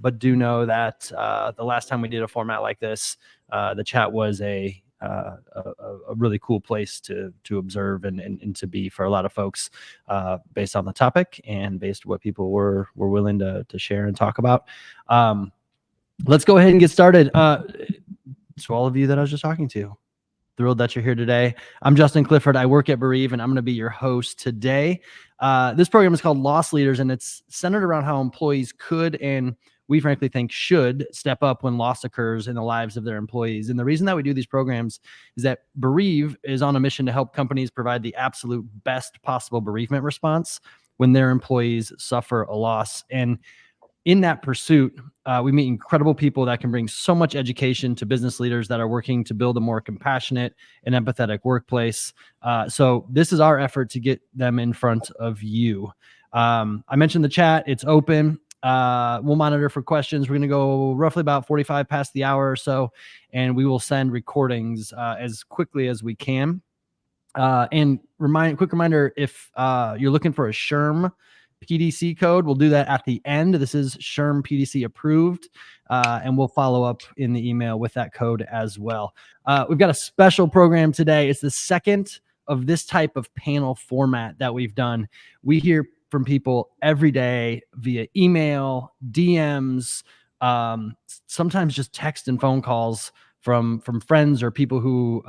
But do know that the last time we did a format like this, the chat was a really cool place to observe and to be for a lot of folks, based on the topic and based on what people were willing to share and talk about. Let's go ahead and get started. So all of you that I was just talking to, thrilled that you're here today. I'm Justin Clifford. I work at Bereave, and I'm going to be your host today. This program is called Loss Leaders, and it's centered around how employees could, and we frankly think should, step up when loss occurs in the lives of their employees. And the reason that we do these programs is that Bereave is on a mission to help companies provide the absolute best possible bereavement response when their employees suffer a loss. And in that pursuit, we meet incredible people that can bring so much education to business leaders that are working to build a more compassionate and empathetic workplace. So this is our effort to get them in front of you. I mentioned the chat. It's open. We'll monitor for questions. We're going to go roughly about 45 past the hour or so, and we will send recordings as quickly as we can. And quick reminder, if you're looking for a SHRM PDC code, we'll do that at the end. This is SHRM PDC approved, and we'll follow up in the email with that code as well. We've got a special program today. It's the second of this type of panel format that we've done. We hear from people every day via email, DMs, sometimes just text and phone calls from friends or people who,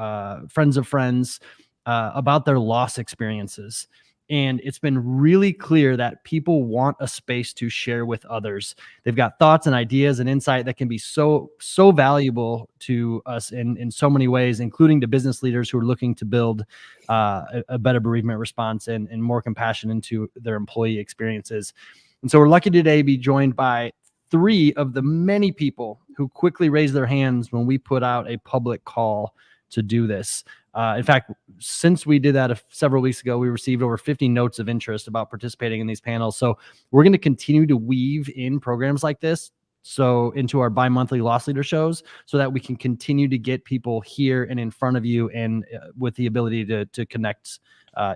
friends of friends, about their loss experiences. And it's been really clear that people want a space to share with others. They've got thoughts and ideas and insight that can be so valuable to us in so many ways, including to business leaders who are looking to build a better bereavement response and more compassion into their employee experiences. And so we're lucky today to be joined by 3 of the many people who quickly raised their hands when we put out a public call to do this. In fact, since we did that several weeks ago, we received over 50 notes of interest about participating in these panels. So we're going to continue to weave in programs like this into our bi-monthly loss leader shows, so that we can continue to get people here and in front of you, and with the ability to connect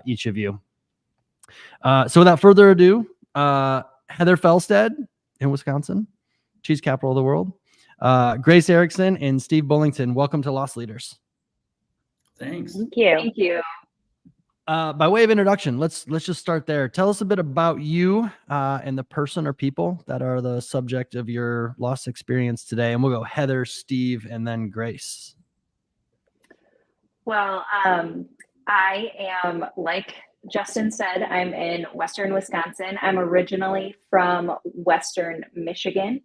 each of you. So without further ado, Heather Felstead in Wisconsin, cheese capital of the world, Grace Erickson and Steve Bullington, welcome to Loss Leaders. Thanks. Thank you. Thank you. By way of introduction, let's just start there. Tell us a bit about you and the person or people that are the subject of your loss experience today. And we'll go Heather, Steve, and then Grace. Well, I am, like Justin said, I'm in Western Wisconsin. I'm originally from Western Michigan.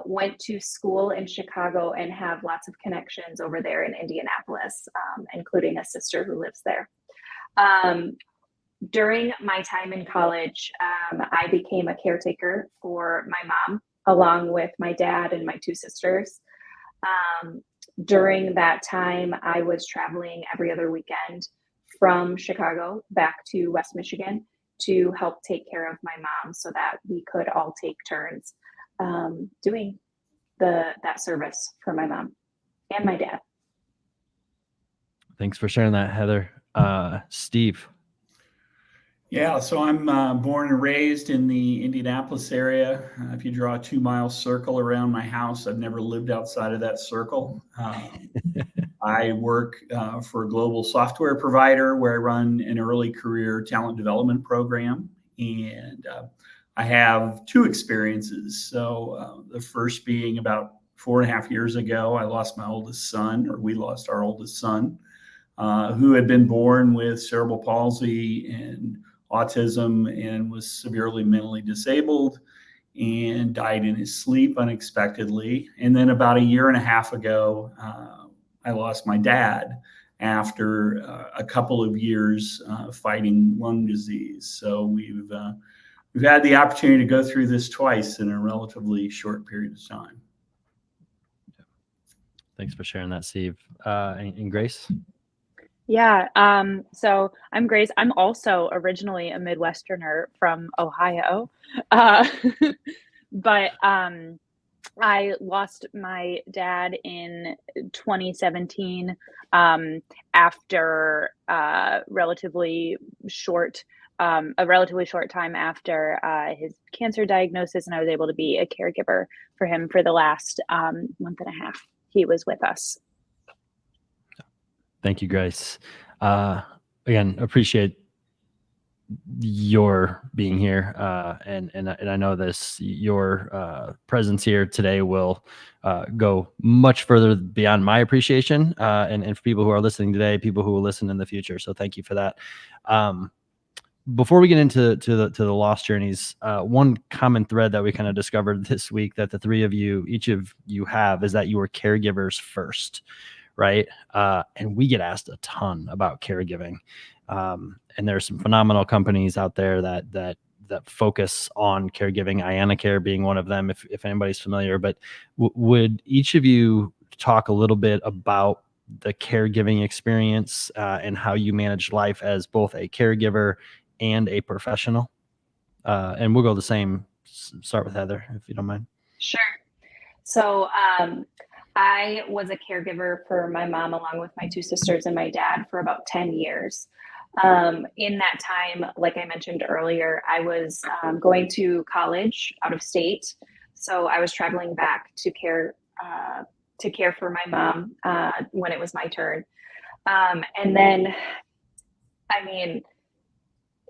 Went to school in Chicago and have lots of connections over there in Indianapolis, including a sister who lives there. During my time in college, I became a caretaker for my mom, along with my dad and my 2 sisters. During that time, I was traveling every other weekend from Chicago back to West Michigan to help take care of my mom, so that we could all take turns doing that service for my mom and my dad. Thanks for sharing that, Heather. Steve. Yeah, so I'm born and raised in the Indianapolis area. If you draw a 2-mile circle around my house, I've never lived outside of that circle. I work for a global software provider where I run an early career talent development program. And I have 2 experiences. So the first being about 4.5 years ago, I lost my oldest son, or we lost our oldest son, who had been born with cerebral palsy and autism and was severely mentally disabled and died in his sleep unexpectedly. And then about 1.5 years ago, I lost my dad after a couple of years fighting lung disease. So we've had the opportunity to go through this twice in a relatively short period of time. Thanks for sharing that, Steve. And Grace? Yeah. So I'm Grace. I'm also originally a Midwesterner from Ohio. But I lost my dad in 2017 after a relatively short a relatively short time after his cancer diagnosis, and I was able to be a caregiver for him for the last month and a half he was with us. Thank you, Grace. Again, appreciate your being here, and I know your presence here today will go much further beyond my appreciation, and for people who are listening today, people who will listen in the future. So thank you for that. Before we get into the lost journeys, one common thread that we kind of discovered this week that the three of you, each of you have, is that you were caregivers first, right? And we get asked a ton about caregiving. And there's some phenomenal companies out there that focus on caregiving, IanaCare being one of them, if anybody's familiar. But would each of you talk a little bit about the caregiving experience and how you manage life as both a caregiver and a professional? And we'll go the same. Start with Heather, if you don't mind. Sure. So I was a caregiver for my mom, along with my two sisters and my dad, for about 10 years. In that time, like I mentioned earlier, I was going to college out of state. So I was traveling back to care for my mom when it was my turn. And then, I mean,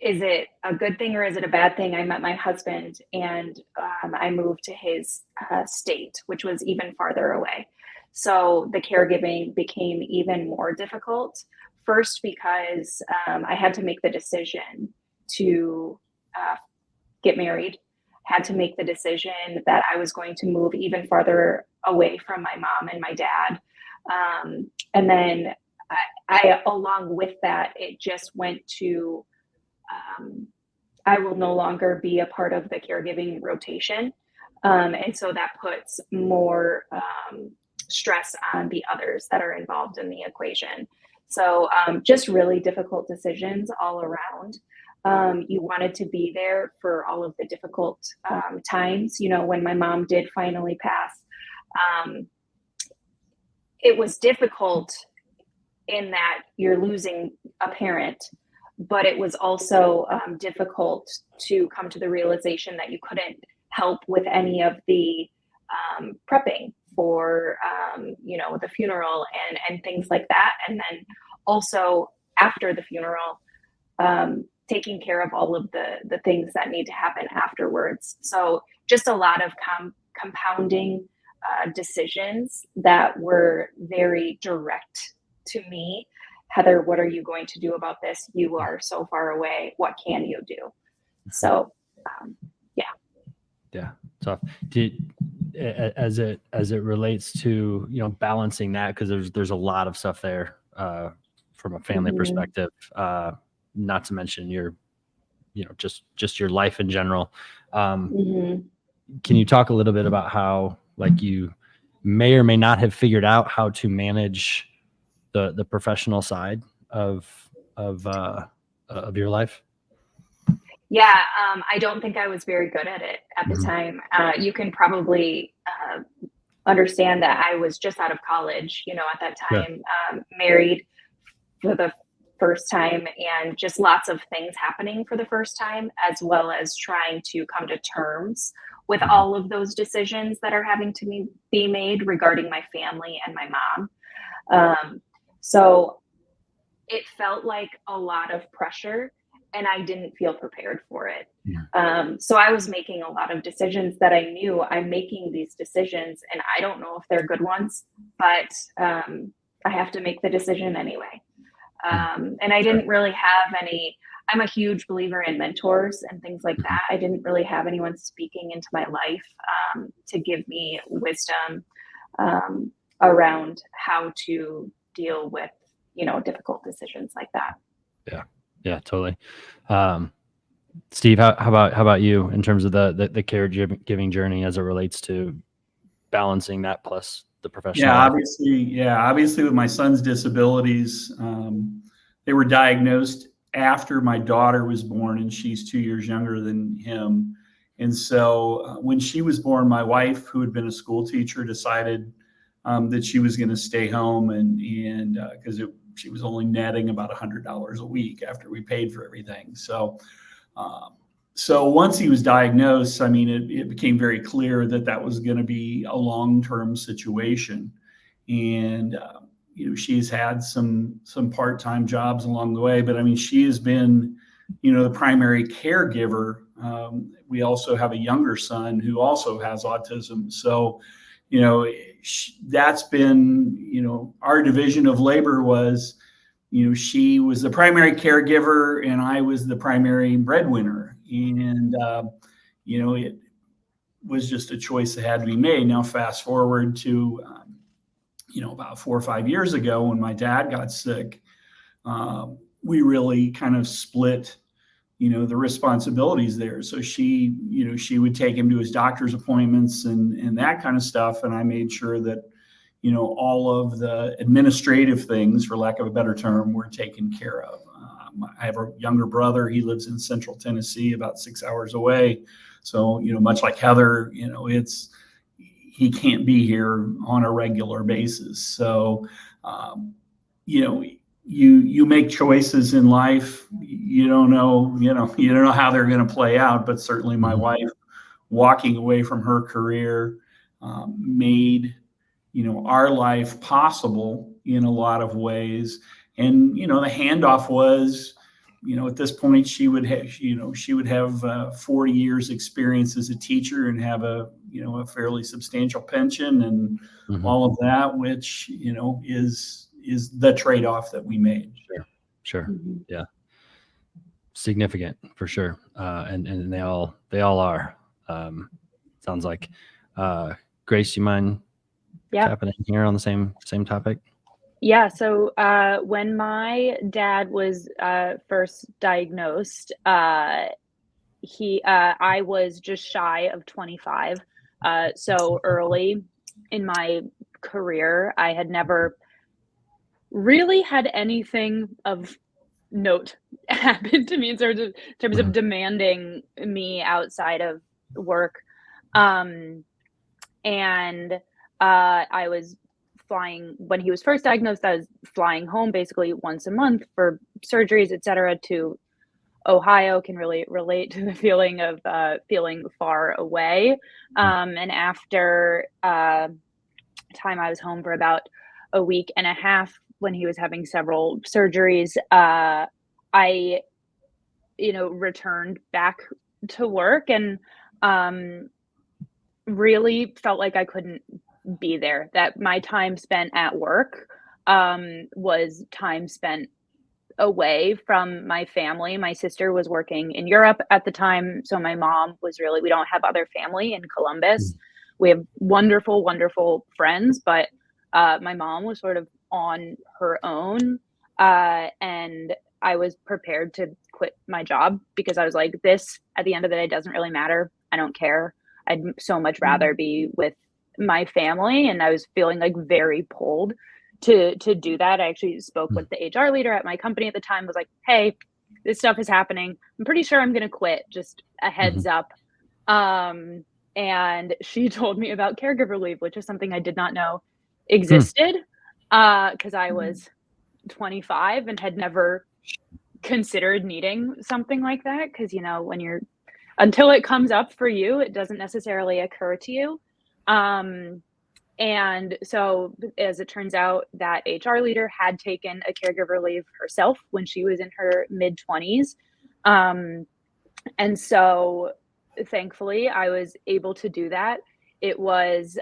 is it a good thing or is it a bad thing? I met my husband and I moved to his state, which was even farther away. So the caregiving became even more difficult. First, because I had to make the decision to get married, had to make the decision that I was going to move even farther away from my mom and my dad. And then I along with that, it just went to, I will no longer be a part of the caregiving rotation. And so that puts more stress on the others that are involved in the equation. So just really difficult decisions all around. You wanted to be there for all of the difficult times. You know, when my mom did finally pass, it was difficult in that you're losing a parent, but it was also difficult to come to the realization that you couldn't help with any of the prepping for, the funeral and things like that. And then also after the funeral, taking care of all of the things that need to happen afterwards. So just a lot of compounding decisions that were very direct to me. Heather, what are you going to do about this? You are so far away. What can you do? So, yeah. So, as it relates to balancing that, because there's a lot of stuff there from a family perspective. Not to mention your, just your life in general. Can you talk a little bit about how, like, you may or may not have figured out how to manage the professional side of your life? Yeah, I don't think I was very good at it at the time. You can probably understand that I was just out of college, at that time, married for the first time, and just lots of things happening for the first time, as well as trying to come to terms with all of those decisions that are having to be made regarding my family and my mom. So it felt like a lot of pressure, and I didn't feel prepared for it. So I was making a lot of decisions that I knew I'm making these decisions, and I don't know if they're good ones, but I have to make the decision anyway. And I didn't really have I'm a huge believer in mentors and things like that. I didn't really have anyone speaking into my life to give me wisdom around how to deal with, difficult decisions like that. Yeah, totally. Steve, how about you in terms of the caregiving journey as it relates to balancing that plus the professional life? Obviously with my son's disabilities, they were diagnosed after my daughter was born, and she's 2 years younger than him. And so when she was born, my wife, who had been a school teacher, decided that she was going to stay home and because she was only netting about $100 a week after we paid for everything. So once he was diagnosed, I mean, it became very clear that that was going to be a long-term situation. And, she's had some part-time jobs along the way, but I mean, she has been, the primary caregiver. We also have a younger son who also has autism. So, that's been, our division of labor was, she was the primary caregiver and I was the primary breadwinner. And, it was just a choice that had to be made. Now, fast forward to, about 4 or 5 years ago when my dad got sick, we really kind of split, the responsibilities there. So she would take him to his doctor's appointments and that kind of stuff. And I made sure that, all of the administrative things, for lack of a better term, were taken care of. I have a younger brother. He lives in Central Tennessee, about 6 hours away. So, much like Heather, he can't be here on a regular basis. So, you make choices in life. You don't know how they're going to play out. But certainly, my wife walking away from her career made our life possible in a lot of ways. And the handoff was, at this point she would have 40 years experience as a teacher and have a fairly substantial pension and all of that, which is the trade-off that we made. Sure. Yeah. Significant for sure. And they all are. Sounds like. Grace, you mind tapping in here on the same topic? Yeah. So when my dad was first diagnosed, I was just shy of 25. So early in my career, I had never really had anything of note happen to me in terms of demanding me outside of work. And I was flying when he was first diagnosed. I was flying home basically once a month for surgeries, etc. to Ohio. Can really relate to the feeling of feeling far away. And after time I was home for about a week and a half when he was having several surgeries, I returned back to work and really felt like I couldn't be there, that my time spent at work was time spent away from my family. My sister was working in Europe at the time, so my mom was really, we don't have other family in Columbus. We have wonderful, wonderful friends, but my mom was sort of on her own, and I was prepared to quit my job because I was like, this at the end of the day doesn't really matter. I don't care. I'd so much rather be with my family. And I was feeling like very pulled to do that. I actually spoke with the HR leader at my company at the time, was like, hey, this stuff is happening. I'm pretty sure I'm going to quit. Just a heads up. And she told me about caregiver leave, which is something I did not know existed because I was 25 and had never considered needing something like that. Because, until it comes up for you, it doesn't necessarily occur to you. And so as it turns out, that HR leader had taken a caregiver leave herself when she was in her mid-20s. And so thankfully I was able to do that. It was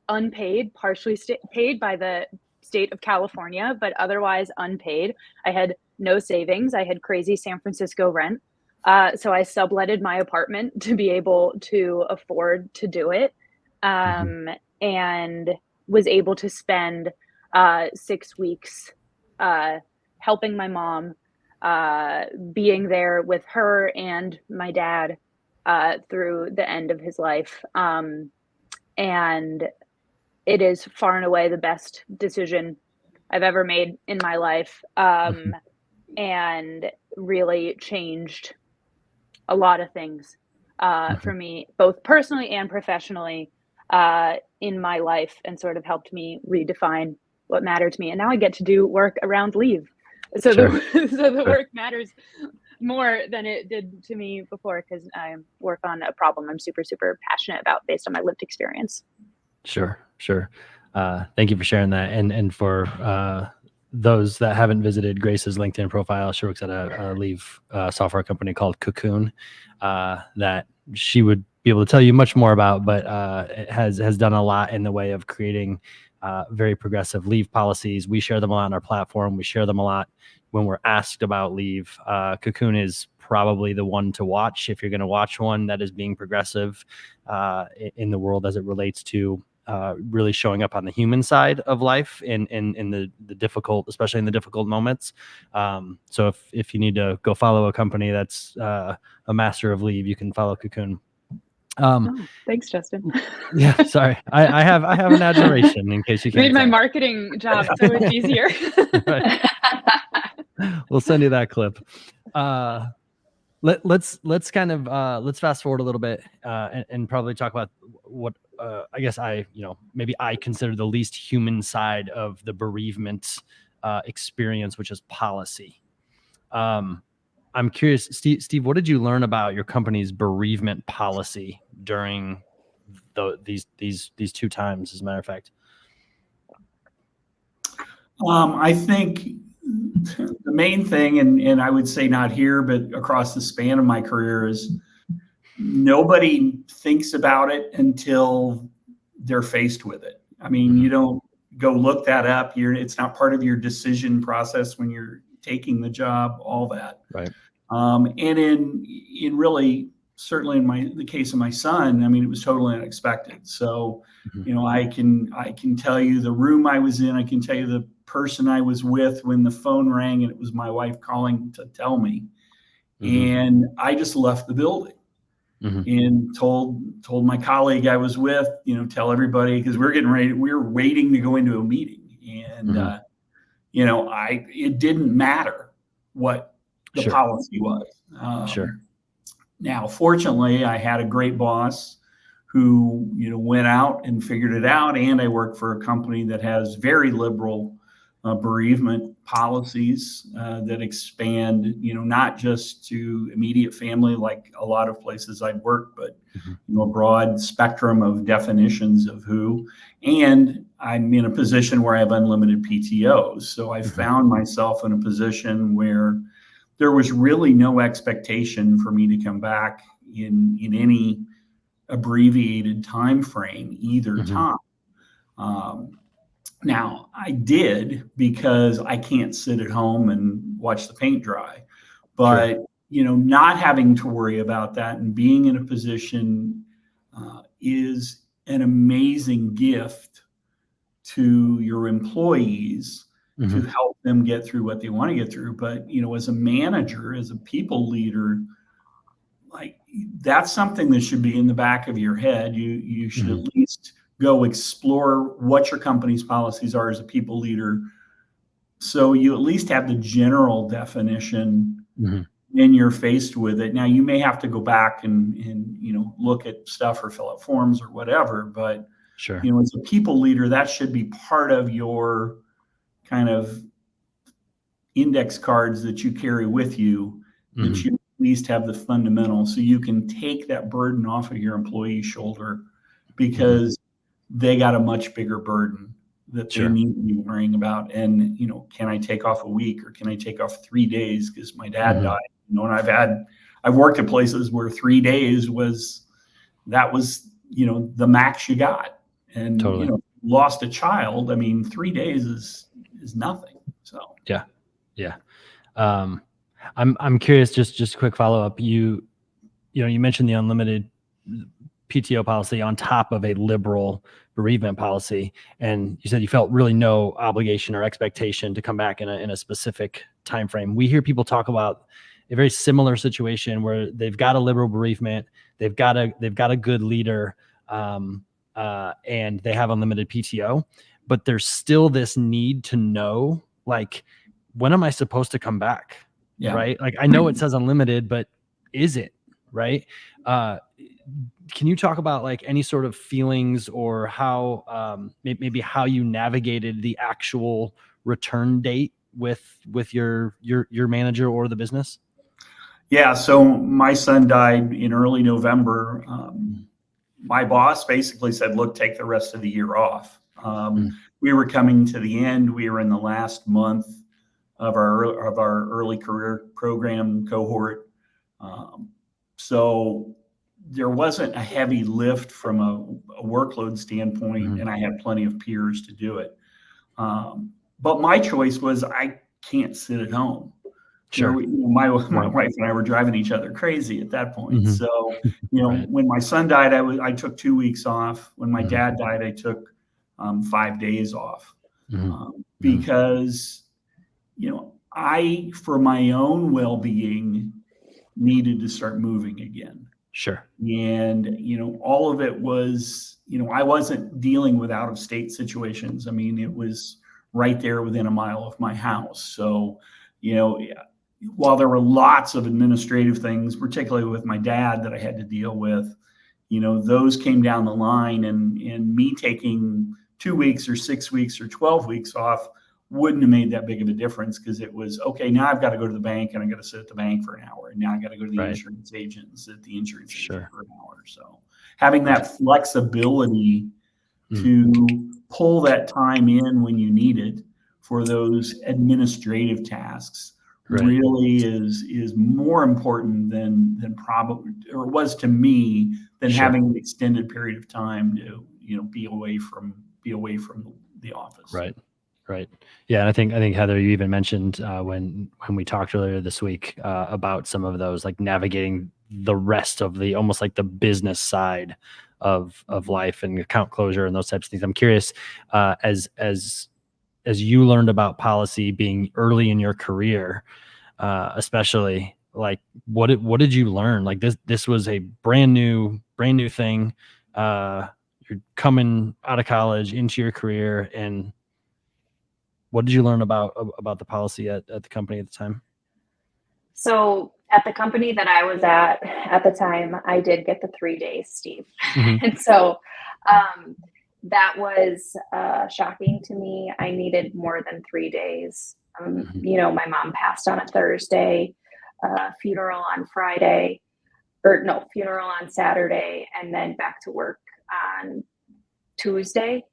unpaid, partially paid by the state of California, but otherwise unpaid. I had no savings. I had crazy San Francisco rent. So I subletted my apartment to be able to afford to do it. And was able to spend 6 weeks helping my mom, being there with her and my dad through the end of his life. And it is far and away the best decision I've ever made in my life, and really changed a lot of things for me, both personally and professionally, in my life, and sort of helped me redefine what mattered to me. And now I get to do work around leave. So Sure. the work matters more than it did to me before, because I work on a problem I'm super, super passionate about based on my lived experience. Sure. Thank you for sharing that. And for those that haven't visited Grace's LinkedIn profile, she works at a leave software company called Cocoon that she would be able to tell you much more about, but it has done a lot in the way of creating very progressive leave policies. We share them a lot on our platform. We share them a lot when we're asked about leave. Cocoon is probably the one to watch if you're going to watch one that is being progressive in the world as it relates to really showing up on the human side of life in the difficult, especially in the difficult moments. So if you need to go follow a company that's a master of leave, you can follow Cocoon. Thanks, Justin. Yeah, sorry. I have an admiration in case you can't Made my tell. marketing job so much easier. Right. We'll send you that clip. Let's kind of let's fast forward a little bit and probably talk about what I guess maybe I consider the least human side of the bereavement experience, which is policy. I'm curious, Steve, what did you learn about your company's bereavement policy during these two times, as a matter of fact? I think the main thing, and I would say not here, but across the span of my career, is nobody thinks about it until they're faced with it. I mean, you don't go look that up. It's not part of your decision process when you're taking the job, all that. Right. And in really, certainly in the case of my son, I mean, it was totally unexpected. So, I can tell you the room I was in. I can tell you the person I was with when the phone rang, and it was my wife calling to tell me. And I just left the building and told my colleague I was with, tell everybody, because we were waiting to go into a meeting, and it didn't matter what the policy was. Now, fortunately, I had a great boss who, went out and figured it out. And I work for a company that has very liberal bereavement policies that expand, not just to immediate family, like a lot of places I'd worked, but a broad spectrum of definitions of who. And I'm in a position where I have unlimited PTOs. So I found myself in a position where there was really no expectation for me to come back in any abbreviated time frame either time. Now, I did, because I can't sit at home and watch the paint dry. But not having to worry about that and being in a position is an amazing gift to your employees to help them get through what they want to get through. But, as a manager, as a people leader, like, that's something that should be in the back of your head. You should at least go explore what your company's policies are as a people leader, so you at least have the general definition and you're faced with it. Now, you may have to go back and look at stuff or fill out forms or whatever, but as a people leader, that should be part of your kind of index cards that you carry with you, that you at least have the fundamentals, so you can take that burden off of your employee's shoulder, because they got a much bigger burden that they need to be worrying about. And, can I take off a week, or can I take off 3 days because my dad died? And I've worked at places where 3 days was the max you got. And, lost a child. I mean, 3 days is nothing. So, yeah. I'm curious, just a quick follow-up. You mentioned the unlimited PTO policy on top of a liberal bereavement policy, and you said you felt really no obligation or expectation to come back in a specific time frame. We hear people talk about a very similar situation where they've got a liberal bereavement, they've got a good leader, and they have unlimited PTO, but there's still this need to know, like, when am I supposed to come back? Right? Like, I know it says unlimited, but is it? Right? can you talk about like any sort of feelings or how maybe how you navigated the actual return date with your manager or the business? Yeah, so my son died in early November. My boss basically said, look, take the rest of the year off. We were coming to the end. We were in the last month of our early career program cohort. So there wasn't a heavy lift from a workload standpoint, and I had plenty of peers to do it. But my choice was I can't sit at home. Sure. My wife and I were driving each other crazy at that point. Mm-hmm. So, Right. when my son died, I took 2 weeks off. When my dad died, I took 5 days off because, I, for my own well-being, needed to start moving again. Sure. And, all of it was, I wasn't dealing with out of state situations. I mean, it was right there within a mile of my house. So, while there were lots of administrative things, particularly with my dad that I had to deal with, those came down the line, and me taking 2 weeks or 6 weeks or 12 weeks off wouldn't have made that big of a difference, because it was, okay, now I've got to go to the bank and I got to sit at the bank for an hour. And now I got to go to the insurance agent and sit at the insurance agent for an hour. So having that flexibility to pull that time in when you need it for those administrative tasks really is more important than probably, or it was to me, than having an extended period of time to, be away from the office. Right. Yeah. And I think Heather, you even mentioned when we talked earlier this week about some of those, like navigating the rest of the, almost like the business side of life and account closure and those types of things. I'm curious, as you learned about policy being early in your career, especially, like what did you learn? Like this was a brand new thing. You're coming out of college into your career, and what did you learn about the policy at the company at the time? So at the company that I was at the time, I did get the 3 days, Steve. And so that was shocking to me. I needed more than 3 days. My mom passed on a Thursday, funeral on Friday, funeral on Saturday, and then back to work on Tuesday.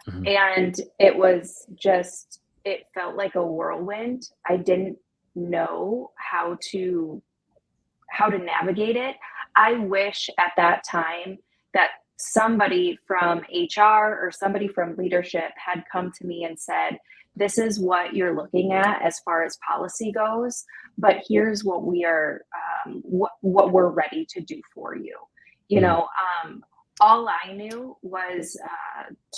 And it was just, it felt like a whirlwind. I didn't know how to navigate it. I wish at that time that somebody from HR or somebody from leadership had come to me and said, this is what you're looking at as far as policy goes, but here's what we are, what we're ready to do for you. All I knew was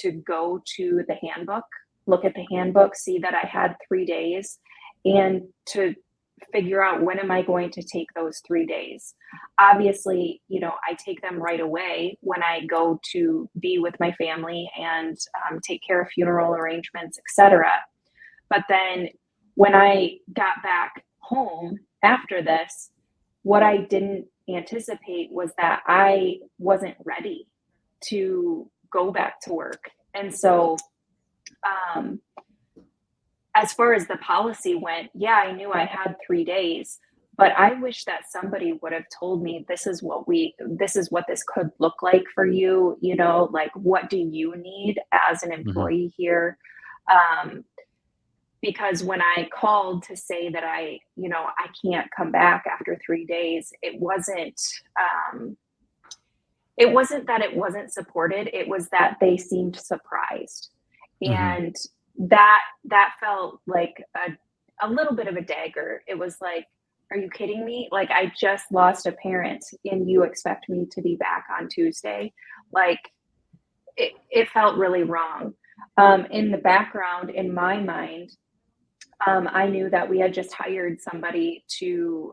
to go to the handbook, look at the handbook, see that I had 3 days, and to figure out, when am I going to take those 3 days? Obviously, I take them right away when I go to be with my family and take care of funeral arrangements, etc. But then when I got back home after this, what I didn't anticipate was that I wasn't ready to go back to work. And so as far as the policy went, yeah, I knew I had 3 days, but I wish that somebody would have told me, this is what this could look like for you. Like, what do you need as an employee here? Because when I called to say that I can't come back after 3 days, it wasn't that it wasn't supported. It was that they seemed surprised. And that felt like a little bit of a dagger. It was like, are you kidding me? Like, I just lost a parent and you expect me to be back on Tuesday? Like, it felt really wrong. In the background, in my mind, I knew that we had just hired somebody to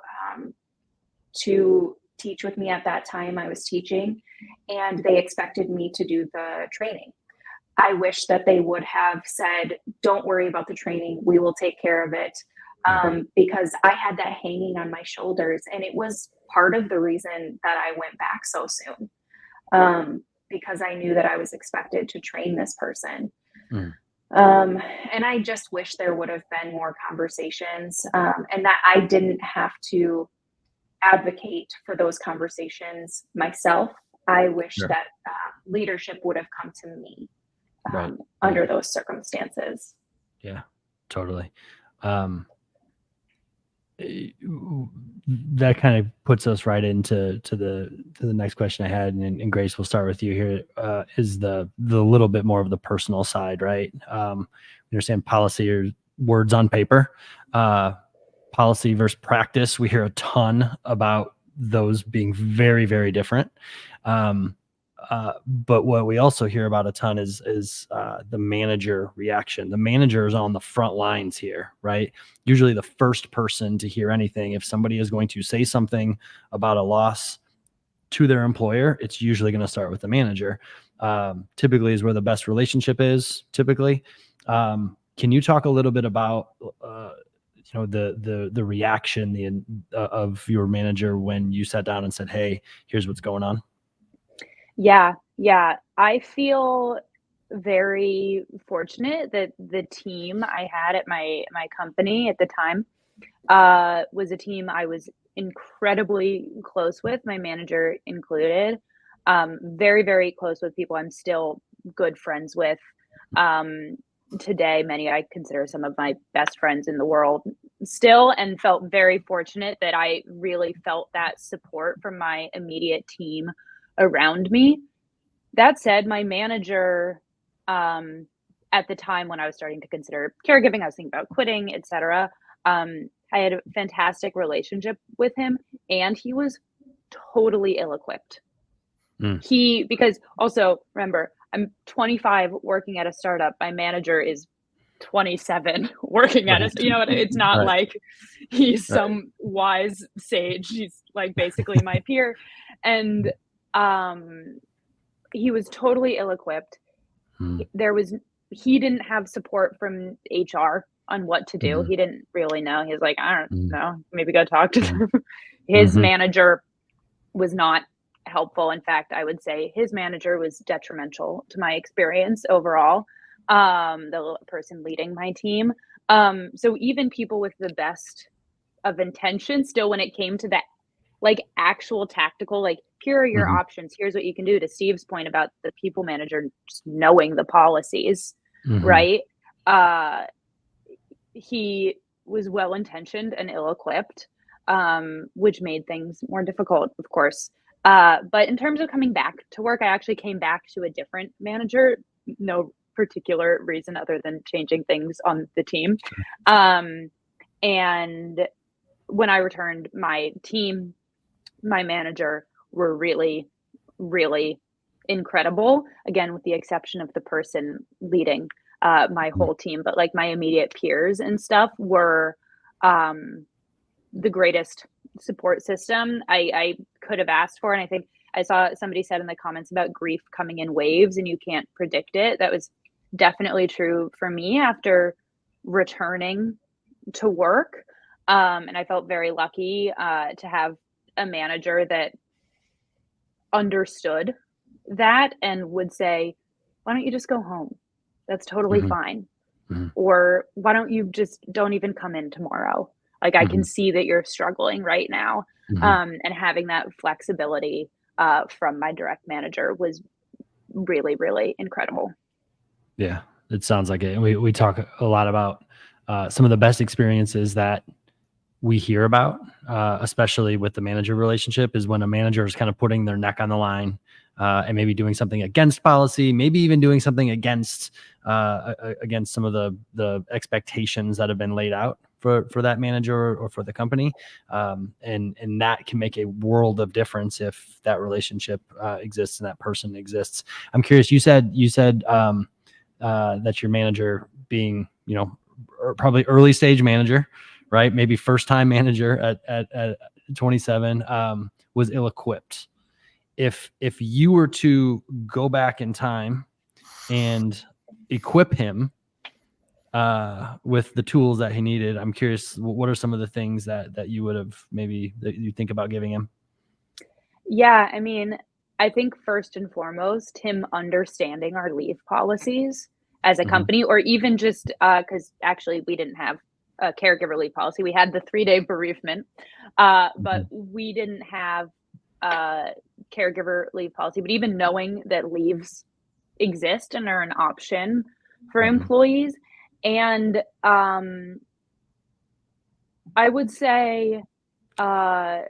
teach with me at that time. I was teaching, and they expected me to do the training. I wish that they would have said, don't worry about the training. We will take care of it. because I had that hanging on my shoulders. And it was part of the reason that I went back so soon, because I knew that I was expected to train this person. And I just wish there would have been more conversations, and that I didn't have to advocate for those conversations myself. I wish that leadership would have come to me under those circumstances. Yeah, totally. That kind of puts us right into the next question I had, and Grace, we'll start with you here. Is the little bit more of the personal side, right? We understand policy or words on paper, policy versus practice. We hear a ton about those being very, very different. But what we also hear about a ton is the manager reaction. The manager is on the front lines here, right? Usually the first person to hear anything. If somebody is going to say something about a loss to their employer, it's usually going to start with the manager. Typically is where the best relationship is, typically. Can you talk a little bit about the reaction of your manager when you sat down and said, hey, here's what's going on? Yeah. I feel very fortunate that the team I had at my company at the time was a team I was incredibly close with, my manager included. Very, very close with people I'm still good friends with. Today, many I consider some of my best friends in the world still, and felt very fortunate that I really felt that support from my immediate team around me. That said, my manager, at the time when I was starting to consider caregiving, I was thinking about quitting, etc. I had a fantastic relationship with him, and he was totally ill-equipped. Because also remember, I'm 25 working at a startup. My manager is 27 working at it. It's not like he's some wise sage. He's like basically my peer. And he was totally ill-equipped. He didn't have support from HR on what to do. He didn't really know. He was like, I don't know, maybe go talk to them. His manager was not helpful. In fact, I would say his manager was detrimental to my experience overall. The person leading my team. So even people with the best of intentions, still when it came to that, like actual tactical, like here are your options. Here's what you can do. To Steve's point about the people manager just knowing the policies, right? He was well-intentioned and ill-equipped, which made things more difficult, of course. But in terms of coming back to work, I actually came back to a different manager. No particular reason other than changing things on the team. And when I returned, my team, my manager were really, really incredible. Again, with the exception of the person leading my whole team, but like my immediate peers and stuff were the greatest support system I could have asked for. And I think I saw somebody said in the comments about grief coming in waves and you can't predict it. That was definitely true for me after returning to work. And I felt very lucky to have a manager that understood that and would say, why don't you just go home? That's totally fine. Or why don't you just don't even come in tomorrow? Like I can see that you're struggling right now. And having that flexibility from my direct manager was really, really incredible. Yeah, it sounds like it. We talk a lot about some of the best experiences that we hear about, especially with the manager relationship, is when a manager is kind of putting their neck on the line and maybe doing something against policy, maybe even doing something against some of the expectations that have been laid out for that manager or for the company. And that can make a world of difference if that relationship exists and that person exists. I'm curious, you said that your manager being, probably early stage manager, right? Maybe first time manager at 27, was ill-equipped. If you were to go back in time and equip him with the tools that he needed. I'm curious, what are some of the things that you would have maybe that you think about giving him? Yeah, I mean, I think first and foremost, him understanding our leave policies as a Mhm. company, or even just because actually we didn't have a caregiver leave policy. We had the 3-day bereavement, but Mhm. we didn't have a caregiver leave policy. But even knowing that leaves exist and are an option for Mhm. employees, and I would say uh,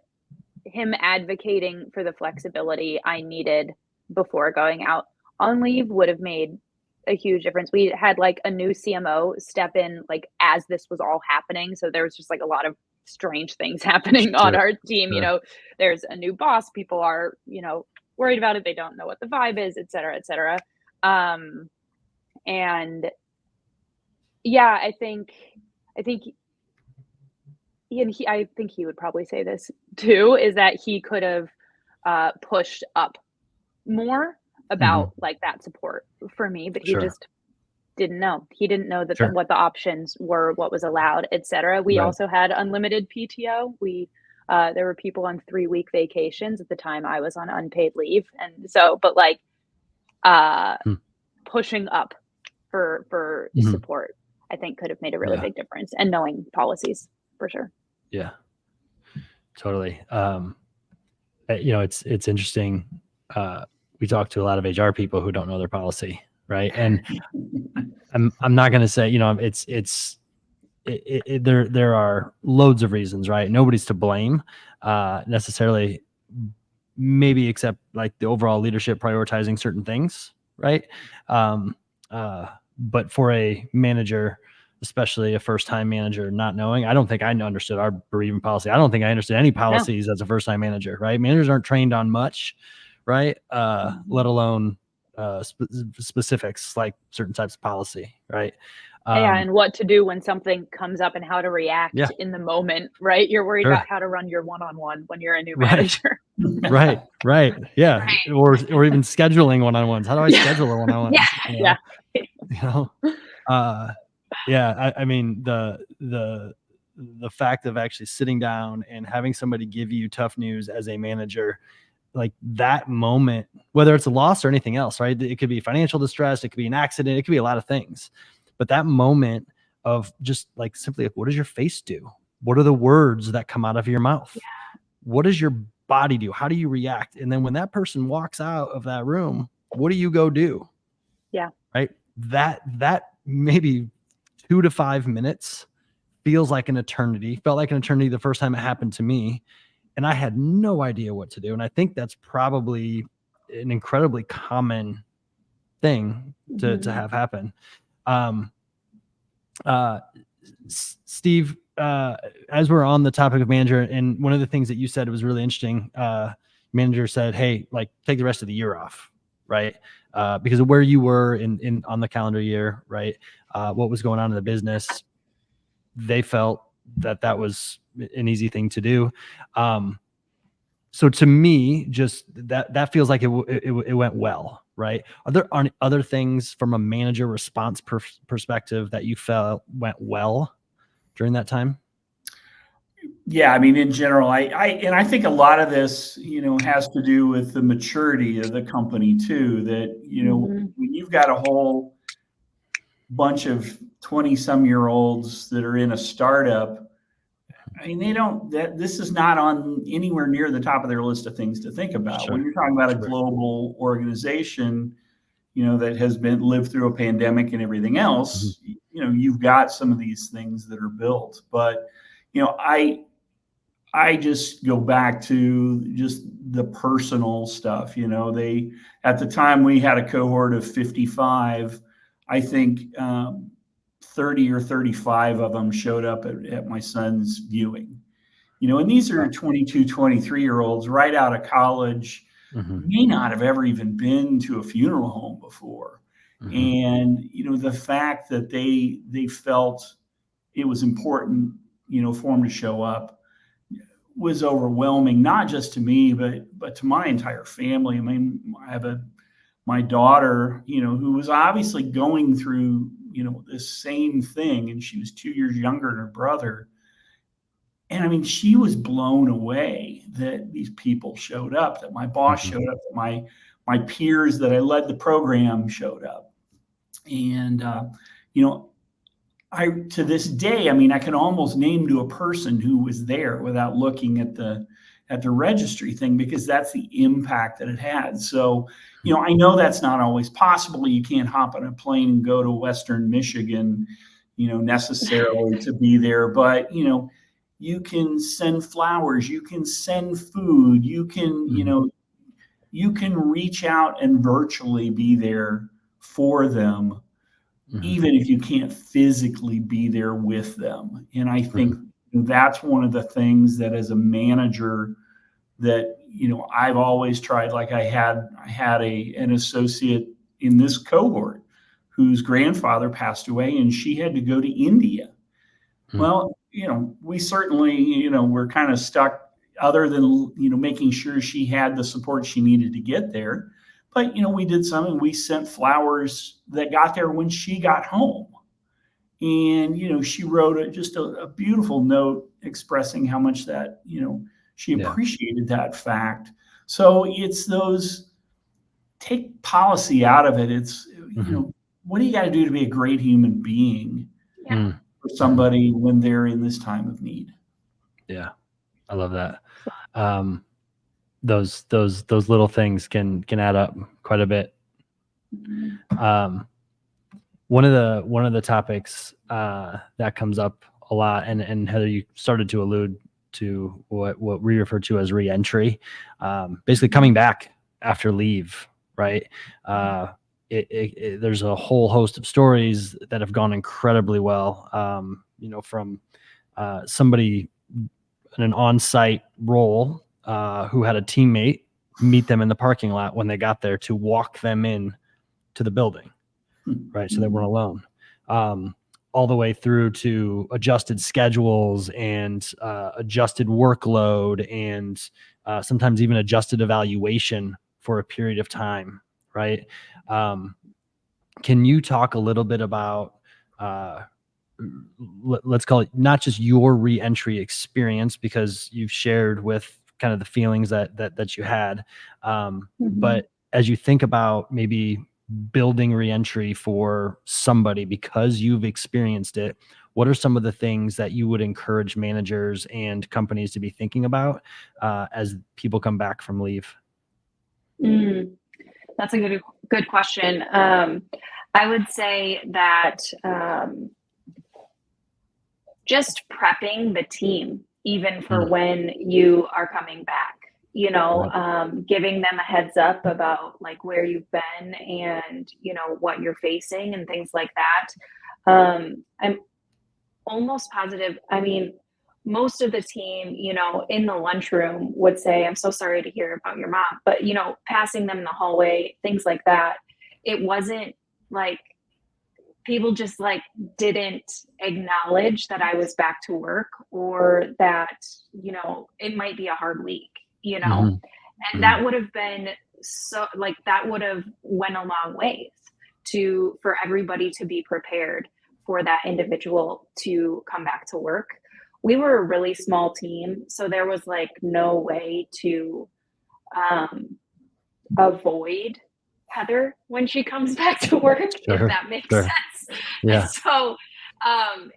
him advocating for the flexibility I needed before going out on leave would have made a huge difference. We had like a new CMO step in like as this was all happening. So there was just like a lot of strange things happening on Sure. our team. You Sure. know, there's a new boss, people are, worried about it. They don't know what the vibe is, et cetera, et cetera. Um, and yeah, I think I think he would probably say this too, is that he could have pushed up more Mhm. about like that support for me, but he Sure. just didn't know. He didn't know that Sure. what the options were, what was allowed, etc. We Right. also had unlimited PTO. We there were people on 3-week vacations at the time I was on unpaid leave, and so but like uh Hmm. pushing up for Mhm. support, I think could have made a really Yeah. big difference, and knowing policies for sure. Yeah. Totally. It's interesting. We talk to a lot of HR people who don't know their policy, right? And I'm not going to say, there are loads of reasons, right? Nobody's to blame, necessarily, maybe except like the overall leadership prioritizing certain things, right? Um, uh, but for a manager, especially a first-time manager, not knowing, I don't think I understood our bereavement policy. I don't think I understood any No. policies as a first-time manager, right? Managers aren't trained on much, right? Let alone specifics like certain types of policy, right? Yeah, Um, and what to do when something comes up and how to yeah, react in the moment, right? You're worried about sure. how to run your one-on-one when you're a new Right. manager. Right. Yeah. Right. Or even scheduling one-on-ones. How do I Yeah. schedule a one-on-one? Yeah. Yeah. You know? Uh, yeah. I mean, the fact of actually sitting down and having somebody give you tough news as a manager, like that moment, whether it's a loss or anything else, right? It could be financial distress, it could be an accident, it could be a lot of things. But that moment of just like simply like, what does your face do? What are the words that come out of your mouth? What does your body do? How do you react? And then when that person walks out of that room, what do you go do? Yeah. Right? That maybe 2 to 5 minutes feels like an eternity. Felt like an eternity the first time it happened to me, and I had no idea what to do. And I think that's probably an incredibly common thing to Mhm. have happen. Um, uh, Steve, as we're on the topic of manager, and one of the things that you said was really interesting. Manager said, "Hey, like take the rest of the year off, right? Because of where you were in on the calendar year, right? What was going on in the business. They felt that was an easy thing to do. So to me, just that feels like it went well, right? Are there other things from a manager response perspective that you felt went well during that time? Yeah, I mean, in general, I think a lot of this, has to do with the maturity of the company too. That Mhm. when you've got a whole bunch of 20-some-year-olds that are in a startup, I mean, they don't. This is not on anywhere near the top of their list of things to think about. When Sure, you're talking about a sure. global organization, that has been lived through a pandemic and everything Mhm. else, you've got some of these things that are built. But I just go back to just the personal stuff. They at the time we had a cohort of 55. I think 30 or 35 of them showed up at my son's viewing. And these are Wow. 22, 23-year-olds right out of college, Mhm. may not have ever even been to a funeral home before. Mhm. And the fact that they felt it was important, for them to show up was overwhelming, not just to me, but to my entire family. I mean, I have my daughter, who was obviously going through this same thing, and she was 2 years younger than her brother. And I mean, she was blown away that these people showed up, that my boss showed up, that my peers that I led the program showed up. And, to this day, I mean, I can almost name to a person who was there without looking at the registry thing, because that's the impact that it had. So, I know that's not always possible. You can't hop on a plane and go to Western Michigan, necessarily to be there, but, you can send flowers, you can send food, you can, you can reach out and virtually be there for them, even if you can't physically be there with them. And I think that's one of the things that as a manager that, I've always tried. Like I had an associate in this cohort whose grandfather passed away, and she had to go to India. Well, we certainly, we're kind of stuck, other than, making sure she had the support she needed to get there. But, we did something. We sent flowers that got there when she got home. And, she wrote just a beautiful note expressing how much that, she appreciated that fact. So it's those, take policy out of it. It's, what do you got to do to be a great human being for somebody when they're in this time of need? Yeah. I love that. Those little things can add up quite a bit. One of the topics that comes up a lot, and Heather, you started to allude to what we refer to as reentry, basically coming back after leave, right? There's a whole host of stories that have gone incredibly well, from somebody in an on-site role who had a teammate meet them in the parking lot when they got there to walk them in to the building, right? So they weren't alone. All the way through to adjusted schedules and adjusted workload and sometimes even adjusted evaluation for a period of time, right? Can you talk a little bit about, let's call it not just your re-entry experience, because you've shared with kind of the feelings that you had, but as you think about maybe building reentry for somebody because you've experienced it, what are some of the things that you would encourage managers and companies to be thinking about as people come back from leave? That's a good question. I would say that just prepping the team, even for when you are coming back, giving them a heads up about like where you've been and, what you're facing and things like that. I'm almost positive. I mean, most of the team, in the lunchroom would say, I'm so sorry to hear about your mom, but, passing them in the hallway, things like that. It wasn't like people just like didn't acknowledge that I was back to work, or that, it might be a hard week, and that would have been that would have went a long ways for everybody to be prepared for that individual to come back to work. We were a really small team, so there was like no way to avoid Heather when she comes back to work, if that makes sense. Yeah. So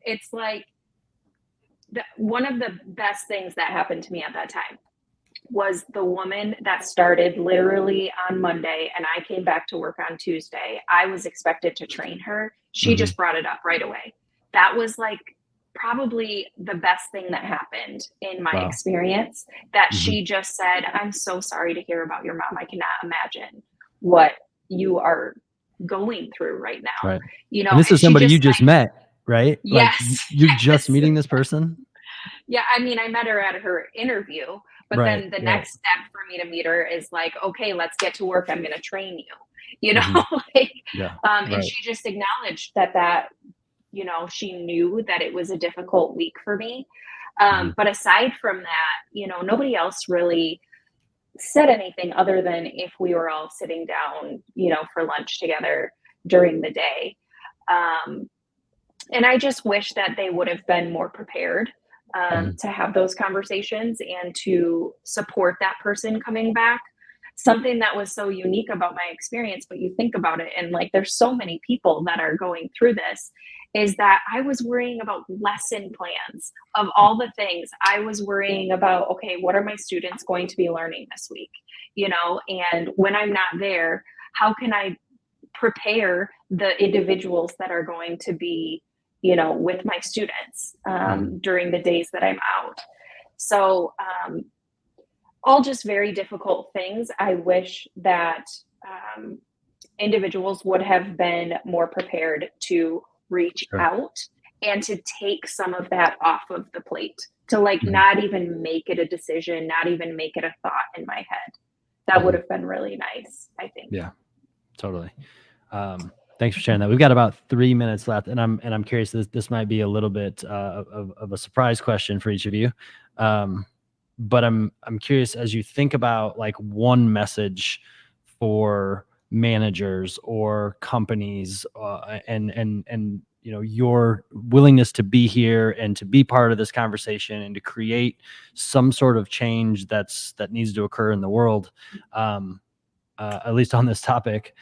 it's like one of the best things that happened to me at that time was the woman that started literally on Monday, and I came back to work on Tuesday. I was expected to train her. She just brought it up right away. That was like probably the best thing that happened in my experience, that she just said, I'm so sorry to hear about your mom. I cannot imagine what you are going through right now. Right. And this is somebody you just met, right? Yes. Like you're just meeting this person? Yeah. I mean, I met her at her interview, but then the next step for me to meet her is like, okay, let's get to work. I'm going to train you, and she just acknowledged that, she knew that it was a difficult week for me. But aside from that, nobody else really said anything other than if we were all sitting down, for lunch together during the day. And I just wish that they would have been more prepared to have those conversations and to support that person coming back. Something that was so unique about my experience, but you think about it, and like there's so many people that are going through this, is that I was worrying about lesson plans of all the things. I was worrying about, okay, what are my students going to be learning this week? You know, and when I'm not there, how can I prepare the individuals that are going to be, you know, with my students during the days that I'm out? So, all just very difficult things. I wish that individuals would have been more prepared to reach out and to take some of that off of the plate, to like not even make it a decision, not even make it a thought in my head. That would have been really nice, I think. Yeah, totally. Thanks for sharing that. We've got about 3 minutes left, and I'm curious. This might be a little bit of a surprise question for each of you. But I'm curious, as you think about like one message for managers or companies, and you know, your willingness to be here and to be part of this conversation and to create some sort of change that needs to occur in the world, at least on this topic.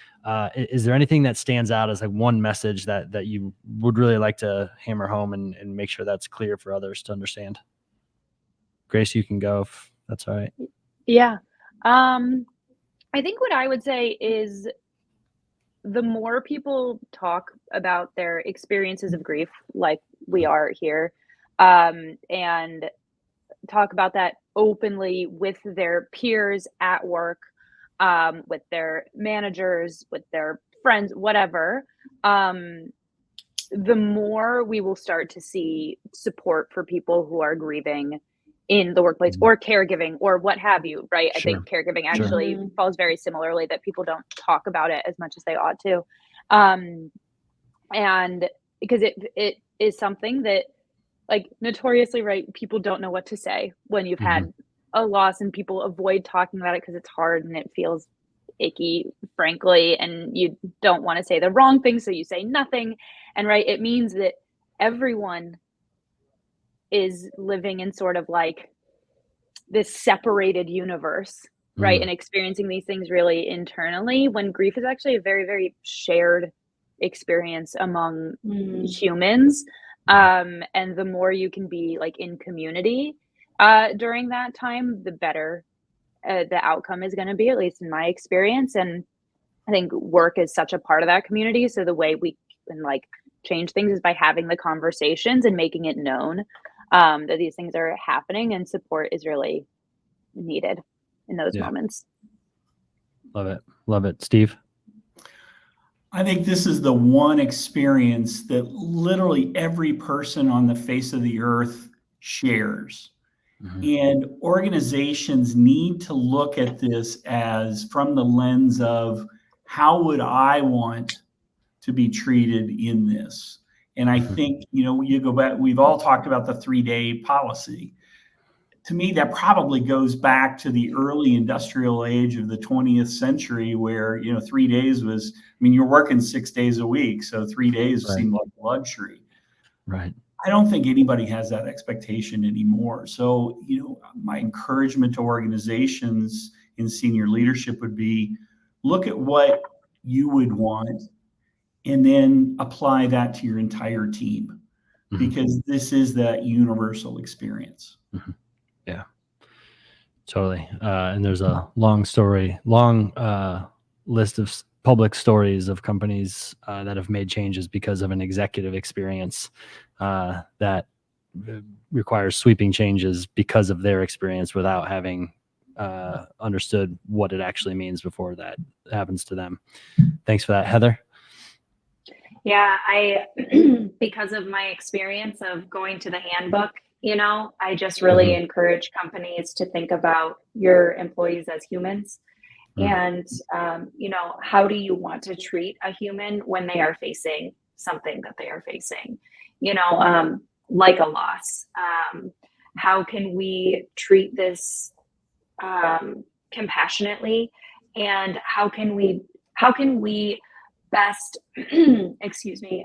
Is there anything that stands out as like one message that you would really like to hammer home and make sure that's clear for others to understand? Grace, you can go if that's all right. Yeah. I think what I would say is the more people talk about their experiences of grief, like we are here, and talk about that openly with their peers at work, with their managers, with their friends, whatever, the more we will start to see support for people who are grieving in the workplace or caregiving or what have you, right? I think caregiving actually falls very similarly, that people don't talk about it as much as they ought to. And because it is something that, like, notoriously, right, people don't know what to say when you've had a loss, and people avoid talking about it because it's hard and it feels icky, frankly, and you don't want to say the wrong thing, so you say nothing. And right, it means that everyone is living in sort of like this separated universe, right? And experiencing these things really internally, when grief is actually a very, very shared experience among humans. And the more you can be like in community during that time, the better the outcome is going to be, at least in my experience. And I think work is such a part of that community. So the way we can like change things is by having the conversations and making it known that these things are happening, and support is really needed in those moments. Love it. Love it. Steve? I think this is the one experience that literally every person on the face of the earth shares. And organizations need to look at this as from the lens of, how would I want to be treated in this? And I think, you know, you go back, we've all talked about the 3-day policy. To me, that probably goes back to the early industrial age of the 20th century, where, you know, 3 days was, I mean, you're working 6 days a week, so 3 days seemed like luxury. Right. I don't think anybody has that expectation anymore. So, you know, my encouragement to organizations in senior leadership would be, look at what you would want and then apply that to your entire team, because this is that universal experience. Yeah, totally. And there's a long list of public stories of companies that have made changes because of an executive experience that requires sweeping changes because of their experience, without having understood what it actually means before that happens to them. Thanks for that, Heather. Yeah, because of my experience of going to the handbook, you know, I just really encourage companies to think about your employees as humans. And, you know, how do you want to treat a human when they are facing something that they are facing, you know, like a loss? How can we treat this compassionately? And how can we best, excuse me,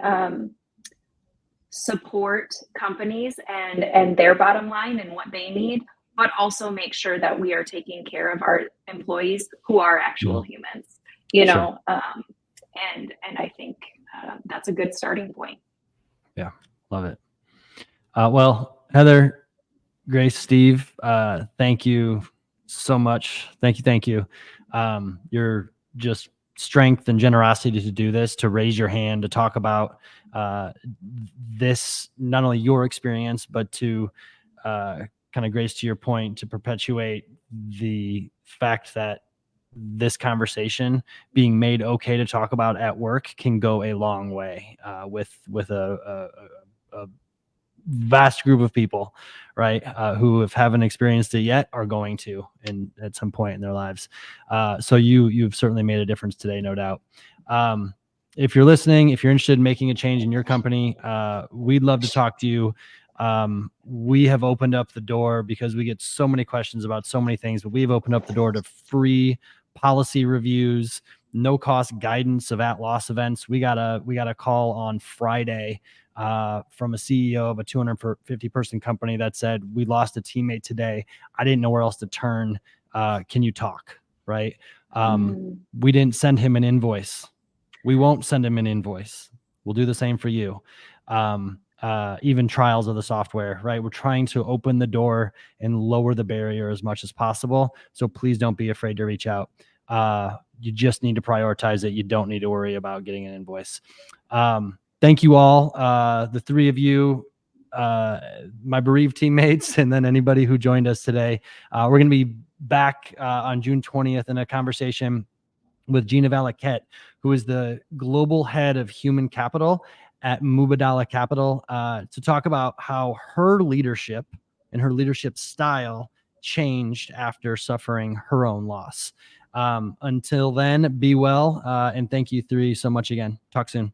support companies and their bottom line and what they need, but also make sure that we are taking care of our employees who are actual humans, you know. And I think that's a good starting point. Yeah, love it. Well, Heather, Grace, Steve, thank you so much. Thank you. Your just strength and generosity to do this, to raise your hand, to talk about this, not only your experience, but to kind of, Grace, to your point, to perpetuate the fact that this conversation being made okay to talk about at work can go a long way with a vast group of people, right, who haven't experienced it yet are going to, and at some point in their lives. So you've certainly made a difference today, no doubt. If you're listening, if you're interested in making a change in your company, we'd love to talk to you. We have opened up the door because we get so many questions about so many things, but we've opened up the door to free policy reviews, no cost guidance of at-loss events. We got a call on Friday from a CEO of a 250 person company that said, we lost a teammate today. I didn't know where else to turn. Can you talk? Right. We didn't send him an invoice. We won't send him an invoice. We'll do the same for you. Even trials of the software, right? We're trying to open the door and lower the barrier as much as possible. So please don't be afraid to reach out. You just need to prioritize it. You don't need to worry about getting an invoice. Thank you all, the three of you, my bereaved teammates, and then anybody who joined us today. We're going to be back on June 20th in a conversation with Gina Valaquette, who is the global head of human capital at Mubadala Capital, to talk about how her leadership and her leadership style changed after suffering her own loss. Until then, be well, and thank you three so much again. Talk soon.